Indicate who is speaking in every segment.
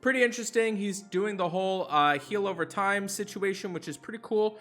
Speaker 1: pretty interesting. He's doing the whole heal over time situation, which is pretty cool.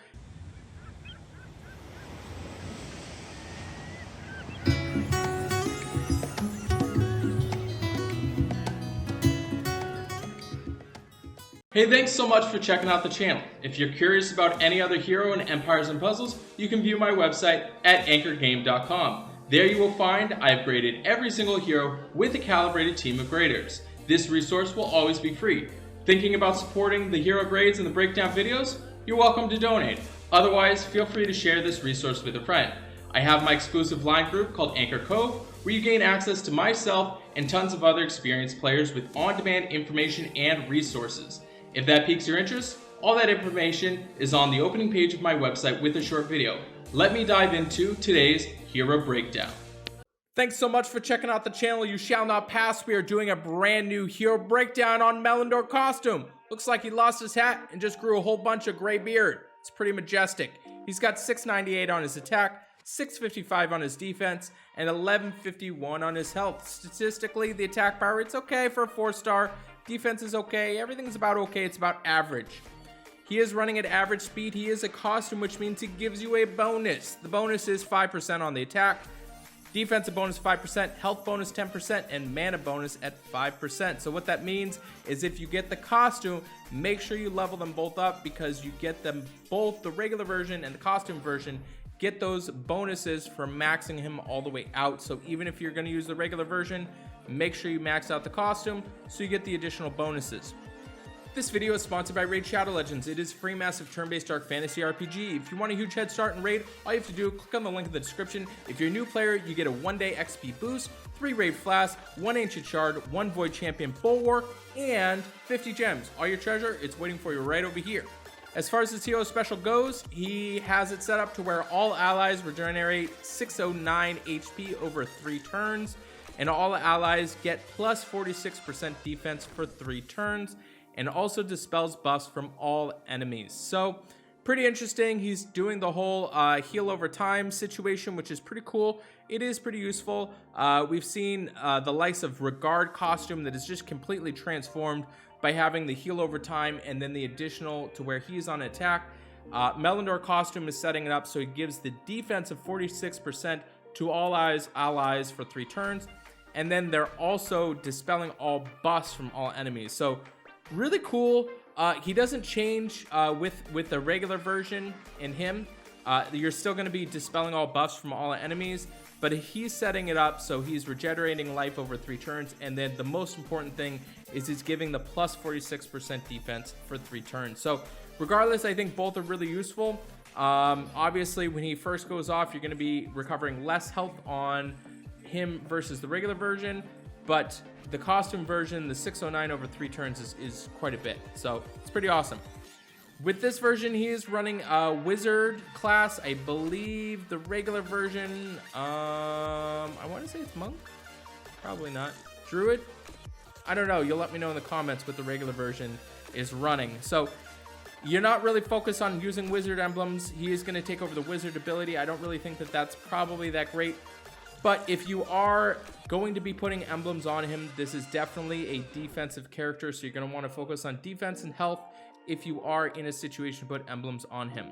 Speaker 2: Hey, thanks so much for checking out the channel. If you're curious about any other hero in Empires and Puzzles, you can view my website at anchorgame.com. There you will find I've graded every single hero with a calibrated team of graders. This resource will always be free. Thinking about supporting the hero grades and the breakdown videos? You're welcome to donate. Otherwise, feel free to share this resource with a friend. I have my exclusive line group called Anchor Cove, where you gain access to myself and tons of other experienced players with on-demand information and resources. If that piques your interest, all that information is on the opening page of my website with a short video. Let me dive into today's hero breakdown.
Speaker 1: Thanks so much for checking out the channel. You shall not pass. We are doing a brand new hero breakdown on Melendor costume. Looks like he lost his hat and just grew a whole bunch of gray beard. It's pretty majestic. He's got 698 on his attack, 655 on his defense, and 1151 on his health. Statistically, the attack power, it's okay for a 4-star. Defense is okay. Everything's about okay. It's about average. He is running at average speed. He is a costume, which means he gives you a bonus. The bonus is 5% on the attack. Defensive bonus 5%, health bonus 10%, and mana bonus at 5%. So what that means is if you get the costume, make sure you level them both up, because you get them both, the regular version and the costume version, get those bonuses for maxing him all the way out. So even if you're going to use the regular version, make sure you max out the costume so you get the additional bonuses. This video is sponsored by Raid Shadow Legends. It is free, massive, turn-based dark fantasy RPG. If you want a huge head start in Raid, all you have to do, click on the link in the description. If you're a new player, you get a 1-day XP boost, 3 Raid Flasks, 1 Ancient Shard, 1 Void Champion Bulwark, and 50 gems. All your treasure, it's waiting for you right over here. As far as his hero special goes, he has it set up to where all allies regenerate 609 HP over 3 turns. And all allies get plus 46% defense for 3 turns, and also dispels buffs from all enemies. So pretty interesting. He's doing the whole heal over time situation, which is pretty cool. It is pretty useful. We've seen the likes of Regard costume that is just completely transformed by having the heal over time and then the additional to where he's on attack. Melendor costume is setting it up so he gives the defense of 46% to all allies for 3 turns. And then they're also dispelling all buffs from all enemies. So really cool. He doesn't change with the regular version in him. You're still going to be dispelling all buffs from all enemies, but he's setting it up so he's regenerating life over 3 turns. And then the most important thing is he's giving the plus 46% defense for 3 turns. So regardless, I think both are really useful. Obviously, when he first goes off, you're going to be recovering less health on him versus the regular version, but the costume version, the 609 over 3 turns is quite a bit, so it's pretty awesome. With this version, he is running a wizard class. I believe the regular version, I want to say it's monk, probably not. Druid, I don't know. You'll let me know in the comments what the regular version is running. So you're not really focused on using wizard emblems. He is going to take over the wizard ability. I don't really think that that's probably that great. But if you are going to be putting emblems on him, this is definitely a defensive character. So you're going to want to focus on defense and health if you are in a situation to put emblems on him.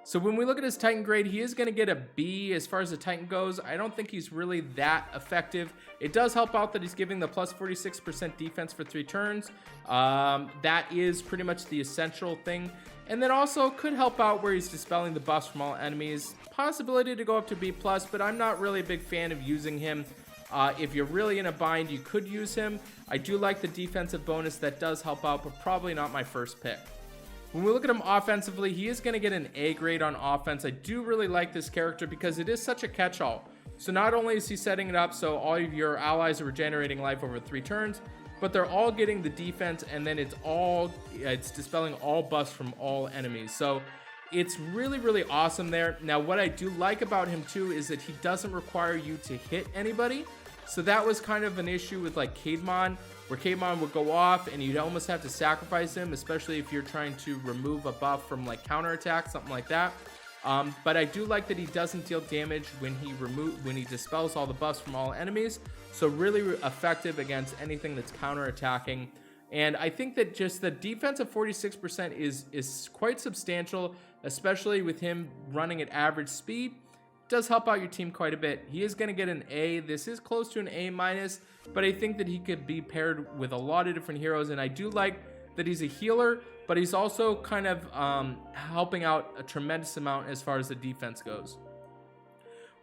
Speaker 1: So when we look at his Titan grade, he is going to get a B as far as the Titan goes. I don't think he's really that effective. It does help out that he's giving the plus 46% defense for 3 turns. That is pretty much the essential thing. And then also could help out where he's dispelling the buffs from all enemies. Possibility to go up to B+, but I'm not really a big fan of using him. If you're really in a bind, you could use him. I do like the defensive bonus. That does help out, but probably not my first pick. When we look at him offensively, he is going to get an A grade on offense. I do really like this character because it is such a catch-all. So not only is he setting it up so all of your allies are regenerating life over 3 turns, but they're all getting the defense, and then it's dispelling all buffs from all enemies. So it's really, really awesome there. Now, what I do like about him too is that he doesn't require you to hit anybody. So that was kind of an issue with like Caedmon, where Caedmon would go off and you'd almost have to sacrifice him, especially if you're trying to remove a buff from like counterattack, something like that. But I do like that he doesn't deal damage when he dispels all the buffs from all enemies. So really effective against anything that's counterattacking. And I think that just the defense of 46% is quite substantial, especially with him running at average speed. Does help out your team quite a bit. He is going to get an A. This is close to an A minus, but I think that he could be paired with a lot of different heroes, and I do like that he's a healer, but he's also kind of helping out a tremendous amount as far as the defense goes.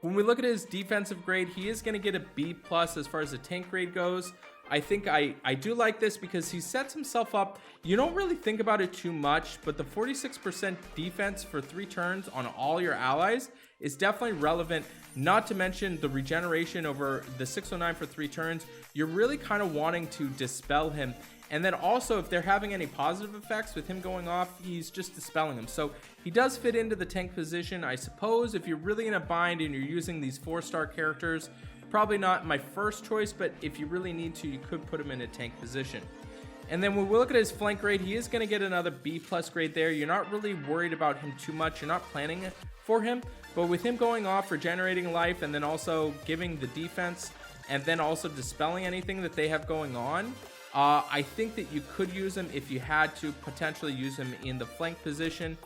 Speaker 1: When we look at his defensive grade, he is going to get a B plus as far as the tank grade goes. I think I do like this because he sets himself up. You don't really think about it too much, but the 46% defense for 3 turns on all your allies is definitely relevant. Not to mention the regeneration over the 609 for 3 turns. You're really kind of wanting to dispel him. And then also, if they're having any positive effects with him going off, he's just dispelling them. So he does fit into the tank position. I suppose if you're really in a bind and you're using these 4-star characters, probably not my first choice, but if you really need to, you could put him in a tank position. And then when we look at his flank grade, he is going to get another B plus grade there. You're not really worried about him too much. You're not planning for him. But with him going off for generating life and then also giving the defense and then also dispelling anything that they have going on, I think that you could use him if you had to potentially use him in the flank position,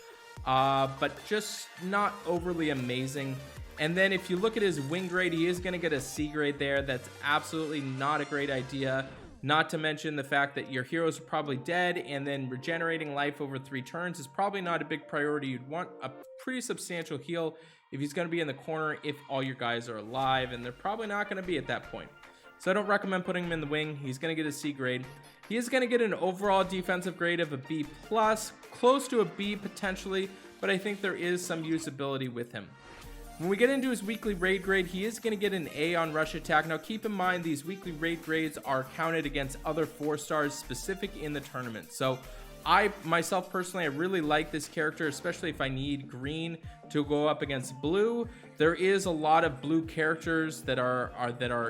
Speaker 1: but just not overly amazing. And then if you look at his wing grade, he is going to get a C grade there. That's absolutely not a great idea. Not to mention the fact that your heroes are probably dead, and then regenerating life over 3 turns is probably not a big priority. You'd want a pretty substantial heal if he's going to be in the corner if all your guys are alive, and they're probably not going to be at that point. So I don't recommend putting him in the wing. He's going to get a C grade. He is going to get an overall defensive grade of a B plus, close to a B potentially, but I think there is some usability with him. When we get into his weekly raid grade, he is going to get an A on rush attack. Now keep in mind these weekly raid grades are counted against other 4-stars specific in the tournament. So I myself personally, I really like this character, especially if I need green to go up against blue. There is a lot of blue characters that are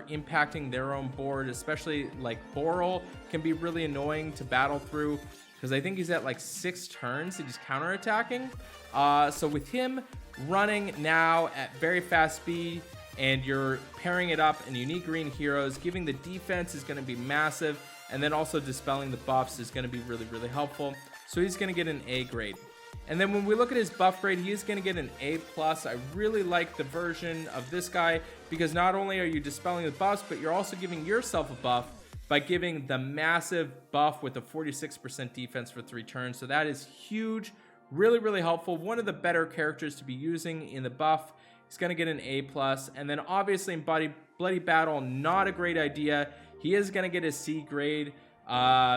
Speaker 1: impacting their own board, especially like Boral can be really annoying to battle through because I think he's at like 6 turns that he's counterattacking. So with him running now at very fast speed and you're pairing it up and you need green heroes, giving the defense is going to be massive. And then also dispelling the buffs is going to be really, really helpful. So he's going to get an A grade. And then when we look at his buff grade, he is going to get an A+. I really like the version of this guy because not only are you dispelling the buffs, but you're also giving yourself a buff by giving the massive buff with the 46% defense for 3 turns. So that is huge. Really, really helpful. One of the better characters to be using in the buff. He's going to get an A+. And then obviously in Bloody Battle, not a great idea. He is going to get a C grade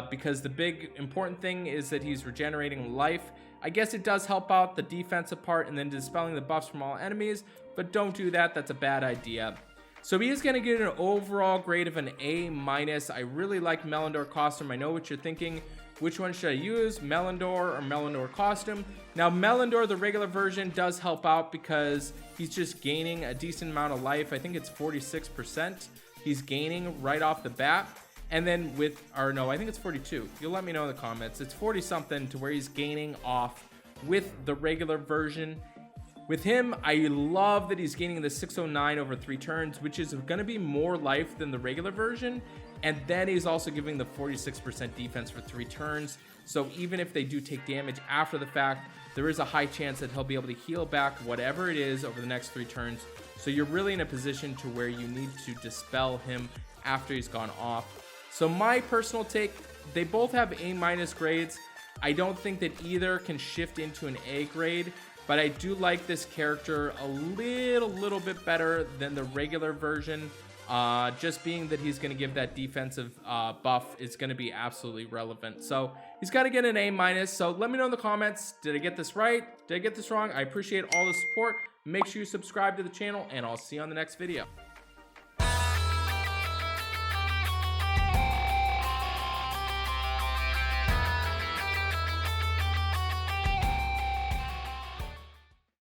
Speaker 1: because the big important thing is that he's regenerating life. I guess it does help out the defensive part and then dispelling the buffs from all enemies, but don't do that. That's a bad idea. So he is going to get an overall grade of an A-. I really like Melendor costume. I know what you're thinking. Which one should I use, Melendor or Melendor costume? Now, Melendor, the regular version, does help out because he's just gaining a decent amount of life. I think it's 46%. He's gaining right off the bat. And then I think it's 42. You'll let me know in the comments. It's 40 something to where he's gaining off with the regular version. With him, I love that he's gaining the 609 over 3 turns, which is going to be more life than the regular version. And then he's also giving the 46% defense for 3 turns. So even if they do take damage after the fact, there is a high chance that he'll be able to heal back whatever it is over the next 3 turns. So you're really in a position to where you need to dispel him after he's gone off. So my personal take, they both have A- grades. I don't think that either can shift into an A grade, but I do like this character a little bit better than the regular version. Just being that he's going to give that defensive buff is going to be absolutely relevant. So he's got to get an A-. So let me know in the comments, did I get this right? Did I get this wrong? I appreciate all the support. Make sure you subscribe to the channel, and I'll see you on the next video.